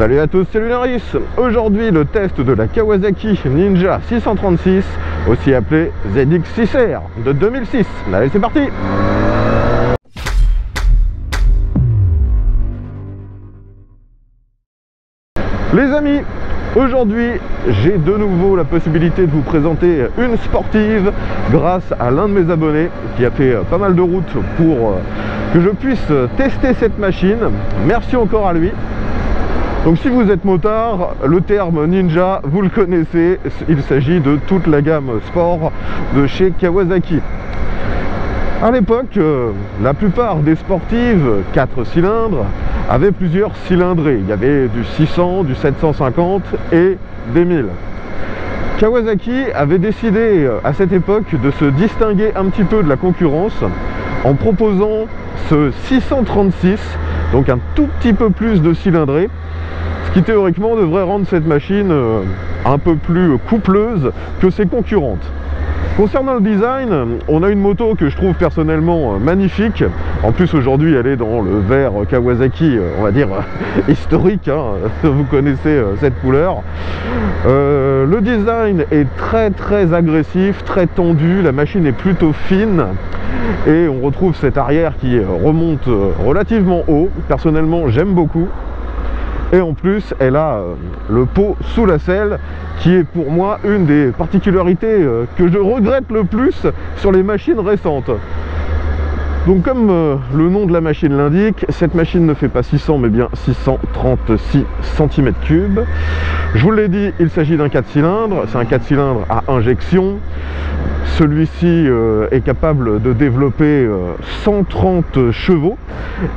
Salut à tous, c'est Lunaris. Aujourd'hui le test de la Kawasaki Ninja 636, aussi appelée ZX6R de 2006. Allez, c'est parti. Les amis, aujourd'hui j'ai de nouveau la possibilité de vous présenter une sportive grâce à l'un de mes abonnés qui a fait pas mal de route pour que je puisse tester cette machine. Merci encore à lui. Donc si vous êtes motard, le terme Ninja, vous le connaissez, il s'agit de toute la gamme sport de chez Kawasaki. À l'époque, la plupart des sportives 4 cylindres avaient plusieurs cylindrées. Il y avait du 600, du 750 et des 1000. Kawasaki avait décidé à cette époque de se distinguer un petit peu de la concurrence en proposant ce 636, donc un tout petit peu plus de cylindrée, ce qui théoriquement devrait rendre cette machine un peu plus coupleuse que ses concurrentes. Concernant le design, on a une moto que je trouve personnellement magnifique. En plus aujourd'hui elle est dans le vert Kawasaki, on va dire historique, hein. Vous connaissez cette couleur. Le design est très agressif, très tendu, la machine est plutôt fine. Et on retrouve cette arrière qui remonte relativement haut. Personnellement j'aime beaucoup. Et en plus, elle a le pot sous la selle, qui est pour moi une des particularités que je regrette le plus sur les machines récentes. Donc comme le nom de la machine l'indique, cette machine ne fait pas 600 mais bien 636 cm3. Je vous l'ai dit, il s'agit d'un 4 cylindres, c'est un 4 cylindres à injection. Celui-ci est capable de développer 130 chevaux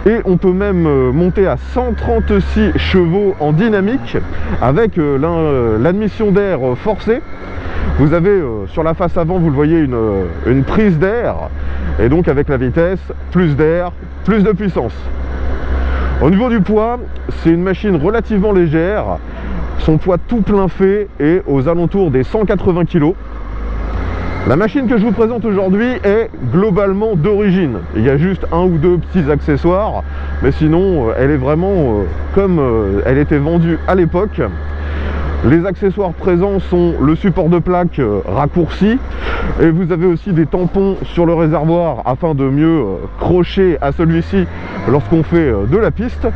et on peut même monter à 136 chevaux en dynamique avec l'admission d'air forcée. Vous avez sur la face avant, vous le voyez, une prise d'air et donc avec la vitesse, plus d'air, plus de puissance. Au niveau du poids, c'est une machine relativement légère. Son poids tout plein fait est aux alentours des 180 kg. La machine que je vous présente aujourd'hui est globalement d'origine. Il y a juste un ou deux petits accessoires, mais sinon elle est vraiment comme elle était vendue à l'époque. Les accessoires présents sont le support de plaque raccourci et vous avez aussi des tampons sur le réservoir afin de mieux crocher à celui-ci lorsqu'on fait de la piste.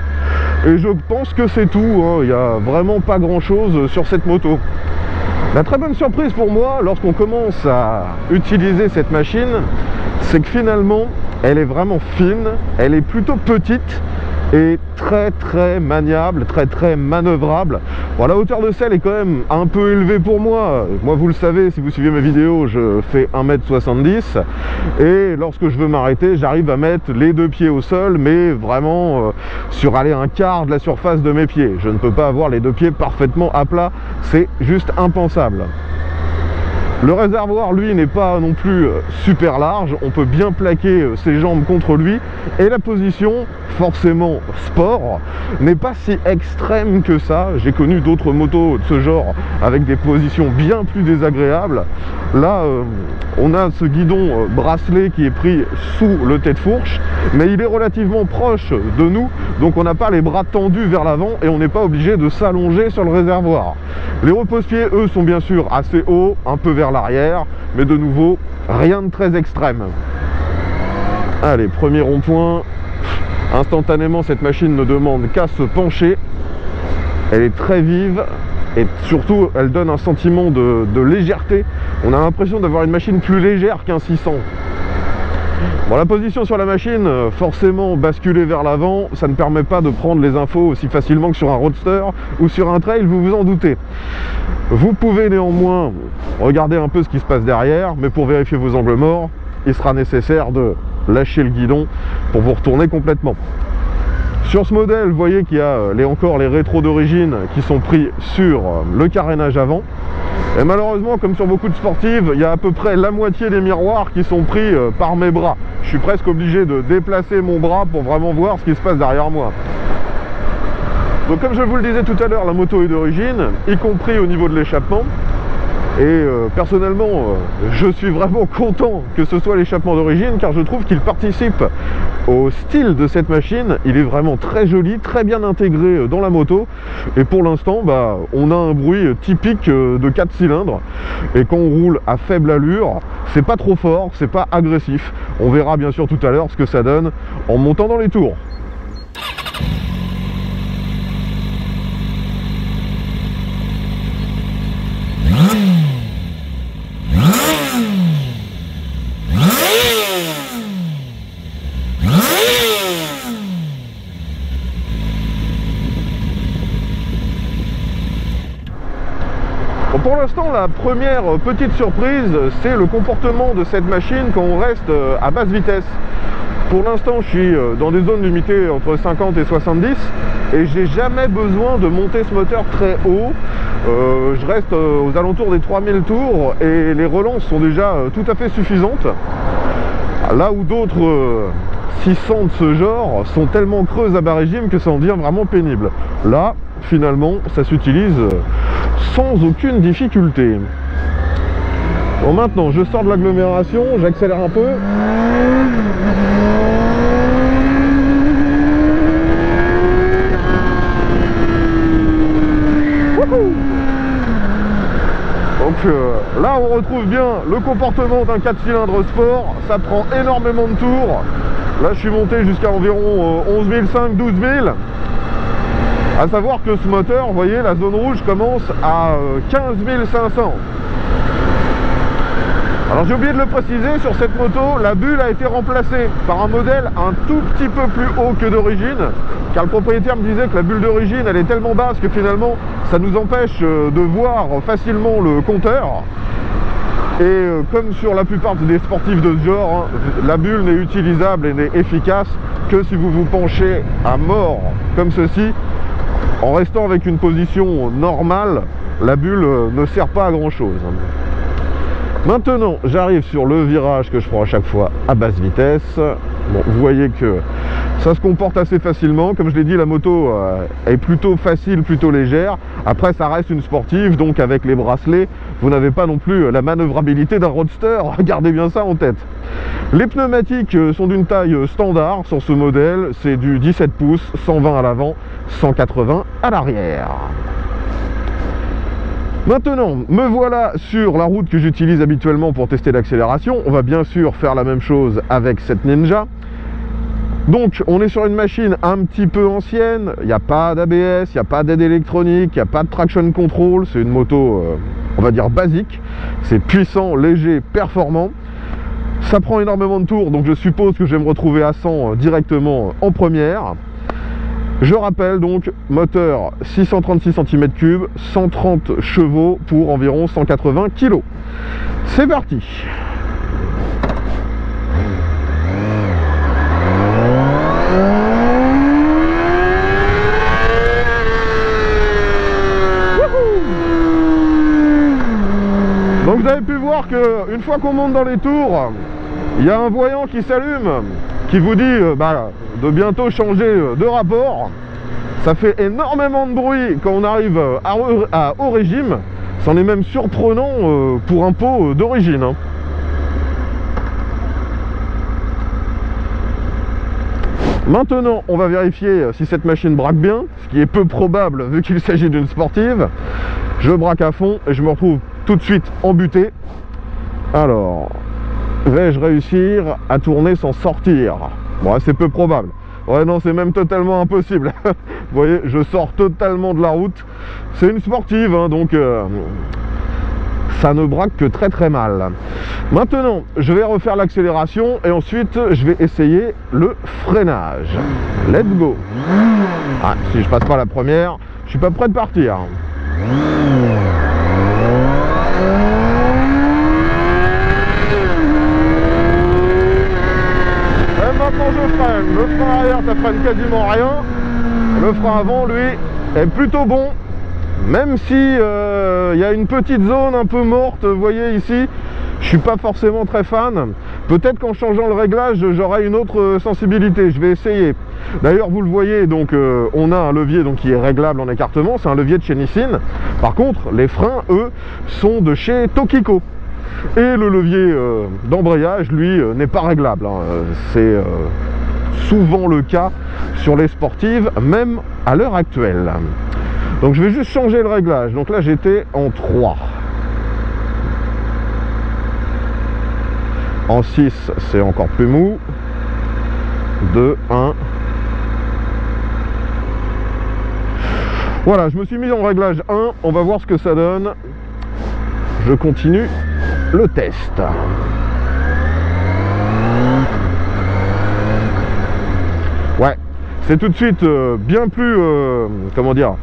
Et je pense que c'est tout, hein. Il n'y a vraiment pas grand chose sur cette moto. La très bonne surprise pour moi lorsqu'on commence à utiliser cette machine, c'est que finalement elle est vraiment fine, elle est plutôt petite et très maniable, très manœuvrable. Bon, la hauteur de selle est quand même un peu élevée pour moi. Moi, vous le savez, si vous suivez mes vidéos, je fais 1m70 et lorsque je veux m'arrêter, j'arrive à mettre les deux pieds au sol, mais vraiment sur aller un quart de la surface de mes pieds. Je ne peux pas avoir les deux pieds parfaitement à plat, c'est juste impensable. Le réservoir, lui, n'est pas non plus super large, on peut bien plaquer ses jambes contre lui et la position, forcément sport, n'est pas si extrême que ça. J'ai connu d'autres motos de ce genre avec des positions bien plus désagréables. Là, on a ce guidon bracelet qui est pris sous le tête-fourche, mais il est relativement proche de nous, donc on n'a pas les bras tendus vers l'avant et on n'est pas obligé de s'allonger sur le réservoir. Les repose-pieds, eux, sont bien sûr assez hauts, un peu vers l'arrière, mais de nouveau, rien de très extrême. Allez, premier rond-point. Instantanément, cette machine ne demande qu'à se pencher. Elle est très vive et surtout, elle donne un sentiment de légèreté. On a l'impression d'avoir une machine plus légère qu'un 600. Bon, la position sur la machine, forcément basculer vers l'avant, ça ne permet pas de prendre les infos aussi facilement que sur un roadster ou sur un trail, vous vous en doutez. Vous pouvez néanmoins regarder un peu ce qui se passe derrière, mais pour vérifier vos angles morts, il sera nécessaire de lâcher le guidon pour vous retourner complètement. Sur ce modèle, vous voyez qu'il y a encore les rétros d'origine qui sont pris sur le carénage avant. Et malheureusement, comme sur beaucoup de sportives, il y a à peu près la moitié des miroirs qui sont pris par mes bras. Je suis presque obligé de déplacer mon bras pour vraiment voir ce qui se passe derrière moi. Donc comme je vous le disais tout à l'heure, la moto est d'origine, y compris au niveau de l'échappement. Et personnellement, je suis vraiment content que ce soit l'échappement d'origine, car je trouve qu'il participe au style de cette machine. Il est vraiment très joli, très bien intégré dans la moto, et pour l'instant on a un bruit typique de 4 cylindres, et quand on roule à faible allure, c'est pas trop fort, c'est pas agressif. On verra bien sûr tout à l'heure ce que ça donne en montant dans les tours. Pour l'instant, la première petite surprise, c'est le comportement de cette machine quand on reste à basse vitesse. Pour l'instant, je suis dans des zones limitées entre 50 et 70 et j'ai jamais besoin de monter ce moteur très haut. Je reste aux alentours des 3000 tours et les relances sont déjà tout à fait suffisantes. Là où d'autres 600 de ce genre sont tellement creuses à bas régime que ça en devient vraiment pénible. Là, finalement, ça s'utilise sans aucune difficulté. Bon, maintenant, je sors de l'agglomération, j'accélère un peu. Donc là, on retrouve bien le comportement d'un 4 cylindres sport. Ça prend énormément de tours. Là, je suis monté jusqu'à environ 11 500, 12 000. À savoir que ce moteur, vous voyez, la zone rouge commence à 15 500. Alors j'ai oublié de le préciser, sur cette moto, la bulle a été remplacée par un modèle un tout petit peu plus haut que d'origine, car le propriétaire me disait que la bulle d'origine, elle est tellement basse que finalement, ça nous empêche de voir facilement le compteur. Et comme sur la plupart des sportifs de ce genre, la bulle n'est utilisable et n'est efficace que si vous vous penchez à mort comme ceci. En restant avec une position normale, la bulle ne sert pas à grand chose. Maintenant, j'arrive sur le virage que je prends à chaque fois à basse vitesse. Bon, vous voyez que ça se comporte assez facilement. Comme je l'ai dit, la moto est plutôt facile, plutôt légère. Après, ça reste une sportive, donc avec les bracelets, vous n'avez pas non plus la manœuvrabilité d'un roadster. Gardez bien ça en tête. Les pneumatiques sont d'une taille standard sur ce modèle. C'est du 17 pouces, 120 à l'avant, 180 à l'arrière. Maintenant, me voilà sur la route que j'utilise habituellement pour tester l'accélération. On va bien sûr faire la même chose avec cette Ninja. Donc, on est sur une machine un petit peu ancienne. Il n'y a pas d'ABS, il n'y a pas d'aide électronique, il n'y a pas de traction control. C'est une moto, on va dire, basique. C'est puissant, léger, performant. Ça prend énormément de tours, donc je suppose que je vais me retrouver à 100 directement en première. Je rappelle donc, moteur 636 cm3, 130 chevaux pour environ 180 kg. C'est parti! Donc vous avez pu voir qu'une fois qu'on monte dans les tours, il y a un voyant qui s'allume, qui vous dit de bientôt changer de rapport. Ça fait énormément de bruit quand on arrive à haut régime. C'en est même surprenant pour un pot d'origine. Maintenant, on va vérifier si cette machine braque bien, ce qui est peu probable vu qu'il s'agit d'une sportive. Je braque à fond et je me retrouve tout de suite embuté. Alors, vais-je réussir à tourner sans sortir? Bon, c'est peu probable. Ouais, non, c'est même totalement impossible. Vous voyez, je sors totalement de la route. C'est une sportive, hein, donc ça ne braque que très très mal. Maintenant, je vais refaire l'accélération et ensuite, je vais essayer le freinage. Let's go. Ah, si je passe pas la première, je suis pas prêt de partir. Maintenant je freine, le frein arrière ça freine quasiment rien, le frein avant lui est plutôt bon, même si y a une petite zone un peu morte, vous voyez ici, je suis pas forcément très fan. Peut-être qu'en changeant le réglage j'aurai une autre sensibilité, je vais essayer. D'ailleurs vous le voyez, donc on a un levier donc, qui est réglable en écartement, c'est un levier de chez Nissin. Par contre les freins eux sont de chez Tokiko. Et le levier d'embrayage lui n'est pas réglable, hein. C'est souvent le cas sur les sportives, même à l'heure actuelle. Donc je vais juste changer le réglage. Donc là j'étais en 3. En 6 c'est encore plus mou. 2, 1. Voilà, je me suis mis en réglage 1. On va voir ce que ça donne. Je continue le test. Ouais, c'est tout de suite bien plus, comment dire,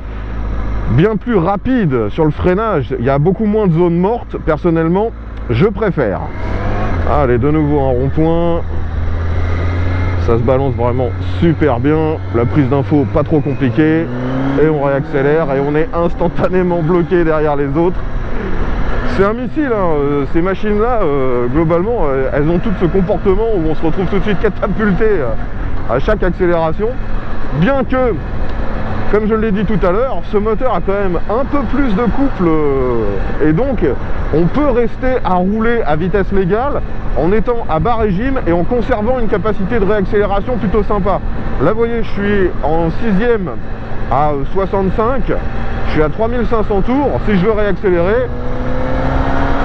bien plus rapide sur le freinage. Il y a beaucoup moins de zones mortes. Personnellement, je préfère. Allez, de nouveau un rond-point. Ça se balance vraiment super bien. La prise d'info pas trop compliquée. Et on réaccélère et on est instantanément bloqué derrière les autres. C'est un missile, hein. Ces machines-là, globalement, elles ont toutes ce comportement où on se retrouve tout de suite catapulté à chaque accélération. Bien que, comme je l'ai dit tout à l'heure, ce moteur a quand même un peu plus de couple et donc on peut rester à rouler à vitesse légale en étant à bas régime et en conservant une capacité de réaccélération plutôt sympa. Là vous voyez, je suis en 6e à 65, je suis à 3500 tours. Si je veux réaccélérer,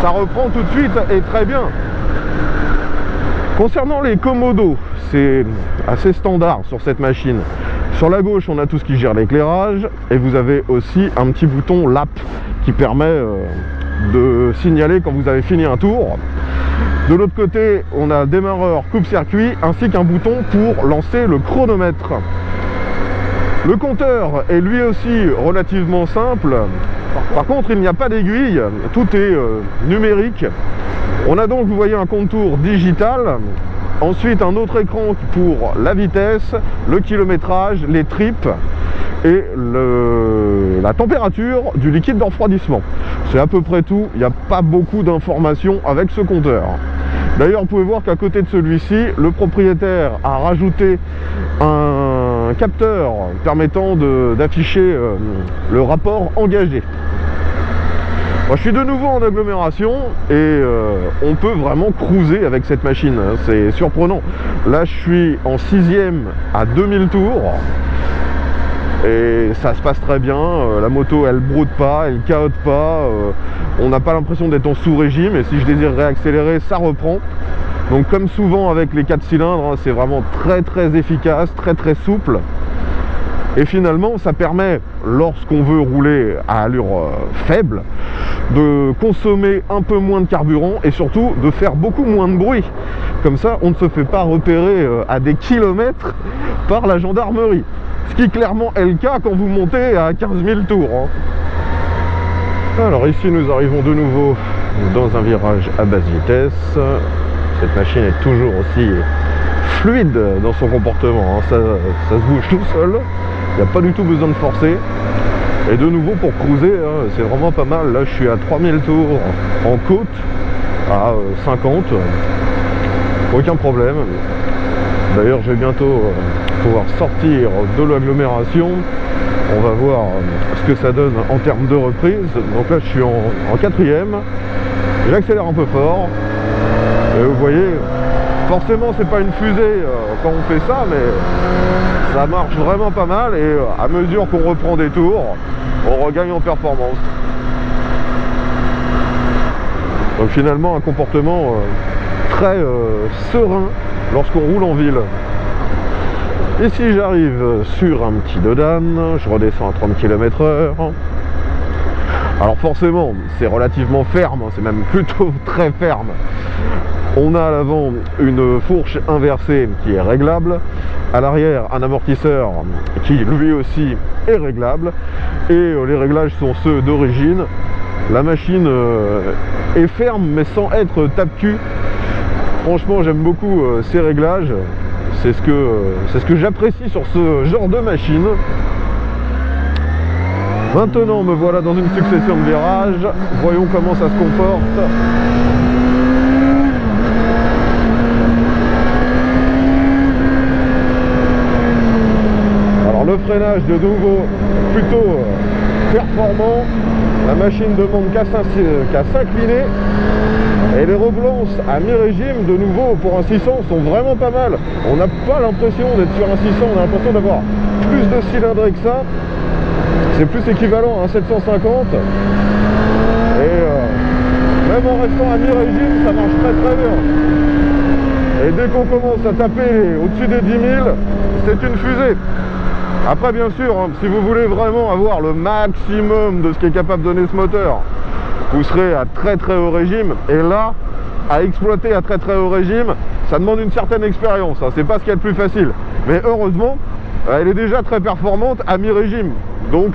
ça reprend tout de suite et très bien. Concernant les commodos, c'est assez standard sur cette machine. Sur la gauche, on a tout ce qui gère l'éclairage et vous avez aussi un petit bouton lap qui permet de signaler quand vous avez fini un tour. De l'autre côté, on a démarreur coupe-circuit ainsi qu'un bouton pour lancer le chronomètre. Le compteur est lui aussi relativement simple. Par contre, il n'y a pas d'aiguille, tout est numérique. On a donc, vous voyez, un contour digital. Ensuite, un autre écran pour la vitesse, le kilométrage, les tripes et la température du liquide de refroidissement. C'est à peu près tout. Il n'y a pas beaucoup d'informations avec ce compteur. D'ailleurs, vous pouvez voir qu'à côté de celui-ci, le propriétaire a rajouté un capteur permettant d'afficher le rapport engagé. Moi, je suis de nouveau en agglomération et on peut vraiment cruiser avec cette machine, c'est surprenant. Là je suis en 6e à 2000 tours et ça se passe très bien. La moto elle broude pas, elle cahote pas, on n'a pas l'impression d'être en sous-régime et si je désire réaccélérer ça reprend. Donc comme souvent avec les 4 cylindres, c'est vraiment très efficace, très souple. Et finalement, ça permet, lorsqu'on veut rouler à allure faible, de consommer un peu moins de carburant et surtout de faire beaucoup moins de bruit. Comme ça, on ne se fait pas repérer à des kilomètres par la gendarmerie. Ce qui clairement est le cas quand vous montez à 15 000 tours. Hein. Alors ici, nous arrivons de nouveau dans un virage à basse vitesse. Cette machine est toujours aussi fluide dans son comportement. Hein. Ça se bouge tout seul. Il n'y a pas du tout besoin de forcer. Et de nouveau pour cruiser, hein, c'est vraiment pas mal. Là je suis à 3000 tours en côte, à 50. Aucun problème. D'ailleurs je vais bientôt pouvoir sortir de l'agglomération. On va voir ce que ça donne en termes de reprise. Donc là je suis en 4e. J'accélère un peu fort. Et vous voyez, forcément c'est pas une fusée quand on fait ça, mais ça marche vraiment pas mal et à mesure qu'on reprend des tours, on regagne en performance. Donc finalement un comportement très serein lorsqu'on roule en ville. Ici j'arrive sur un petit dodane, je redescends à 30 km/h. Alors forcément c'est relativement ferme, c'est même plutôt très ferme. On a à l'avant une fourche inversée qui est réglable, à l'arrière un amortisseur qui lui aussi est réglable et les réglages sont ceux d'origine. La machine est ferme mais sans être tape-cul. Franchement j'aime beaucoup ces réglages, c'est ce que j'apprécie sur ce genre de machine. Maintenant me voilà dans une succession de virages, voyons comment ça se comporte. le freinage de nouveau plutôt performant. La machine demande qu'à s'incliner. Et les relances à mi-régime, de nouveau, pour un 600, sont vraiment pas mal. On n'a pas l'impression d'être sur un 600, on a l'impression d'avoir plus de cylindrée que ça. C'est plus équivalent à un 750. Et même en restant à mi-régime, ça marche très très bien. Et dès qu'on commence à taper au-dessus des 10 000, c'est une fusée. Après, bien sûr, hein, si vous voulez vraiment avoir le maximum de ce qu'est capable de donner ce moteur, vous serez à très très haut régime. Et là, à exploiter à très très haut régime, ça demande une certaine expérience. Hein, c'est pas ce qu'il y a de plus facile. Mais heureusement, elle est déjà très performante à mi-régime. Donc,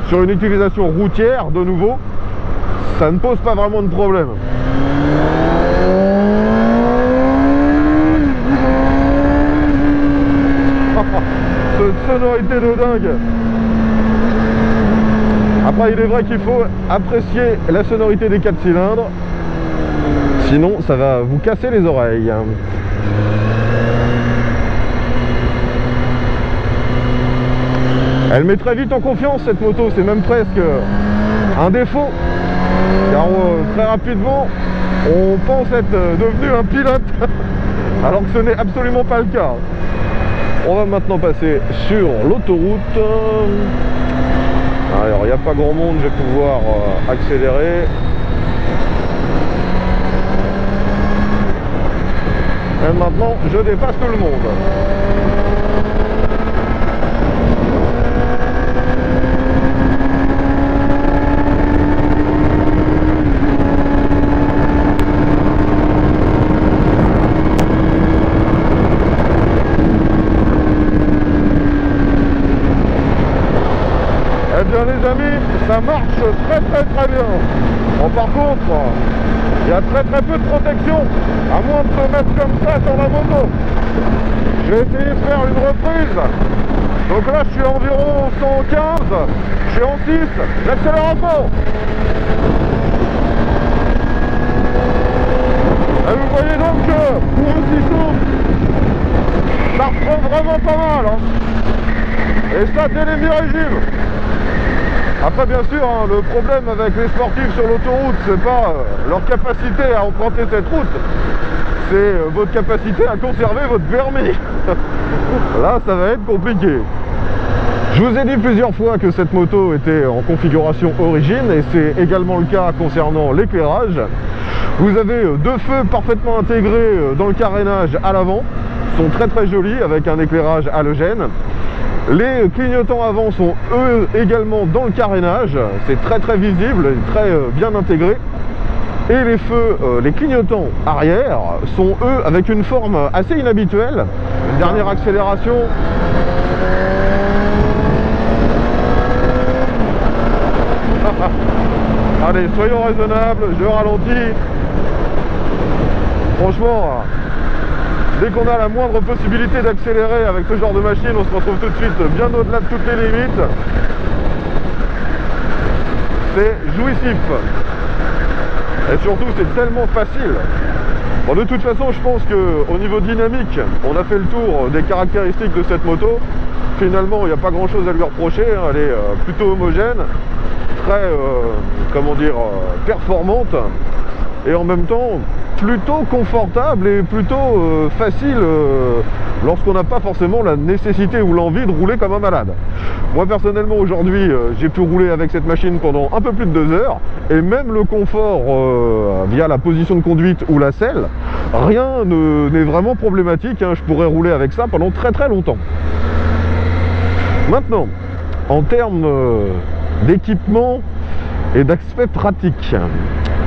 sur une utilisation routière, de nouveau, ça ne pose pas vraiment de problème. Cette sonorité de dingue. Après, il est vrai qu'il faut apprécier la sonorité des 4 cylindres, sinon ça va vous casser les oreilles. Elle met très vite en confiance cette moto, c'est même presque un défaut, car très rapidement on pense être devenu un pilote alors que ce n'est absolument pas le cas. On va maintenant passer sur l'autoroute. Alors il n'y a pas grand monde, je vais pouvoir accélérer. Et maintenant je dépasse tout le monde. Eh bien les amis, ça marche très très bien. Bon, par contre, il y a très peu de protection, à moins de se mettre comme ça sur la moto. Je vais essayer de faire une reprise. Donc là je suis environ 115, je suis en 6, j'accélère un peu. Et vous voyez donc que pour un 600, ça reprend vraiment pas mal. Hein. Et ça dès les mi-régimes. Après bien sûr, hein, le problème avec les sportifs sur l'autoroute, c'est pas leur capacité à emprunter cette route, c'est votre capacité à conserver votre permis. Là ça va être compliqué. Je vous ai dit plusieurs fois que cette moto était en configuration origine, et c'est également le cas concernant l'éclairage. Vous avez deux feux parfaitement intégrés dans le carénage à l'avant, sont très très jolis avec un éclairage halogène. Les clignotants avant sont eux également dans le carénage, c'est très très visible, très bien intégré. Et les feux, les clignotants arrière sont eux avec une forme assez inhabituelle. Une dernière accélération. Allez, soyons raisonnables, je ralentis. Franchement, dès qu'on a la moindre possibilité d'accélérer avec ce genre de machine, on se retrouve tout de suite bien au-delà de toutes les limites. C'est jouissif. Et surtout, c'est tellement facile. Bon, de toute façon, je pense qu'au niveau dynamique, on a fait le tour des caractéristiques de cette moto. Finalement, il n'y a pas grand-chose à lui reprocher. Hein. Elle est plutôt homogène, très, comment dire, performante. Et en même temps, plutôt confortable et plutôt facile lorsqu'on n'a pas forcément la nécessité ou l'envie de rouler comme un malade. Moi personnellement aujourd'hui j'ai pu rouler avec cette machine pendant un peu plus de 2 heures, et même le confort via la position de conduite ou la selle, rien n'est vraiment problématique, hein. Je pourrais rouler avec ça pendant très très longtemps. Maintenant, en termes d'équipement et d'aspect pratique,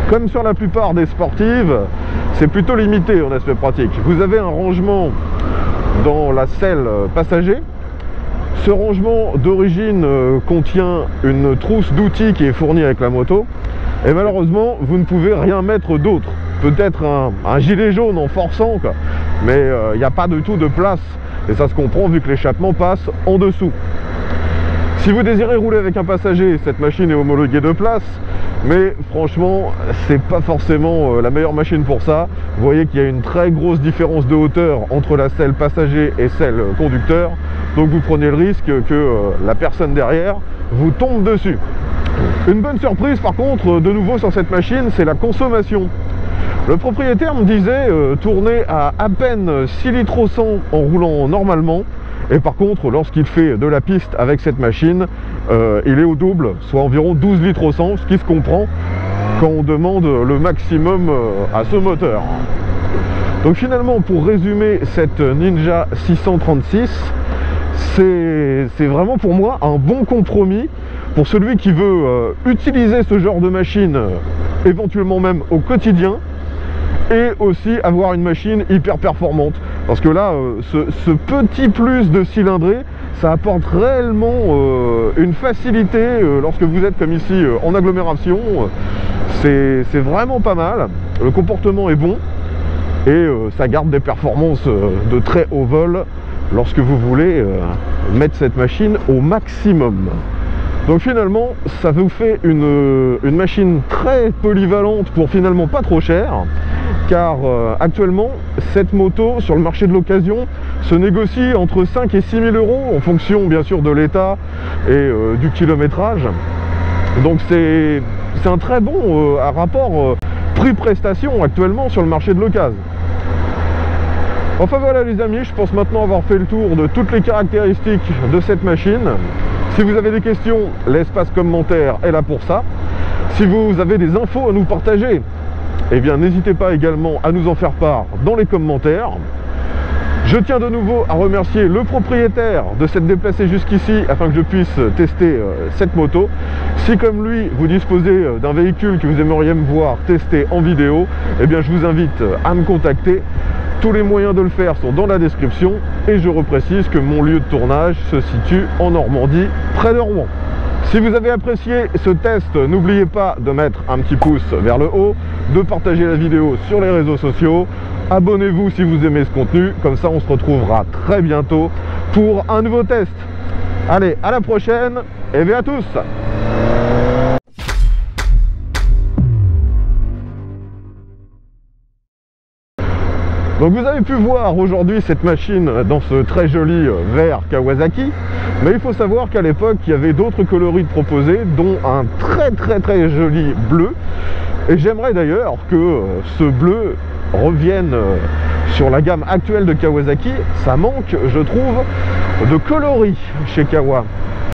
comme sur la plupart des sportives, c'est plutôt limité en aspect pratique. Vous avez un rangement dans la selle passager. Ce rangement d'origine contient une trousse d'outils qui est fournie avec la moto. Et malheureusement, vous ne pouvez rien mettre d'autre. Peut-être un gilet jaune en forçant, quoi. Mais il n'y a pas du tout de place. Et ça se comprend vu que l'échappement passe en dessous. Si vous désirez rouler avec un passager, cette machine est homologuée de place, mais franchement, c'est pas forcément la meilleure machine pour ça. Vous voyez qu'il y a une très grosse différence de hauteur entre la selle passager et celle conducteur. donc vous prenez le risque que la personne derrière vous tombe dessus. Une bonne surprise par contre, de nouveau sur cette machine, c'est la consommation. Le propriétaire me disait tourner à peine 6 litres au 100 en roulant normalement, et par contre lorsqu'il fait de la piste avec cette machine, il est au double, soit environ 12 litres au 100, ce qui se comprend quand on demande le maximum à ce moteur. Donc finalement, pour résumer cette Ninja 636, c'est vraiment pour moi un bon compromis pour celui qui veut utiliser ce genre de machine éventuellement même au quotidien, et aussi avoir une machine hyper performante, parce que là ce petit plus de cylindrée, ça apporte réellement une facilité lorsque vous êtes comme ici en agglomération. C'est vraiment pas mal, le comportement est bon et ça garde des performances de très haut vol lorsque vous voulez mettre cette machine au maximum. Donc finalement, ça vous fait une machine très polyvalente pour finalement pas trop cher, car actuellement, cette moto sur le marché de l'occasion se négocie entre 5 et 6 000 euros, en fonction bien sûr de l'état et du kilométrage. Donc c'est un très bon rapport prix-prestation actuellement sur le marché de l'occasion. Enfin voilà les amis, je pense maintenant avoir fait le tour de toutes les caractéristiques de cette machine. Si vous avez des questions, l'espace commentaire est là pour ça. Si vous avez des infos à nous partager, eh bien n'hésitez pas également à nous en faire part dans les commentaires. Je tiens de nouveau à remercier le propriétaire de s'être déplacé jusqu'ici afin que je puisse tester cette moto. Si comme lui vous disposez d'un véhicule que vous aimeriez me voir tester en vidéo, eh bien je vous invite à me contacter. Tous les moyens de le faire sont dans la description, et je reprécise que mon lieu de tournage se situe en Normandie, près de Rouen. Si vous avez apprécié ce test, n'oubliez pas de mettre un petit pouce vers le haut, de partager la vidéo sur les réseaux sociaux, abonnez-vous si vous aimez ce contenu, comme ça on se retrouvera très bientôt pour un nouveau test. Allez, à la prochaine, et bien à tous. Donc vous avez pu voir aujourd'hui cette machine dans ce très joli vert Kawasaki, mais il faut savoir qu'à l'époque il y avait d'autres coloris proposés, dont un très joli bleu, et j'aimerais d'ailleurs que ce bleu revienne sur la gamme actuelle de Kawasaki. Ça manque, je trouve, de coloris chez Kawa.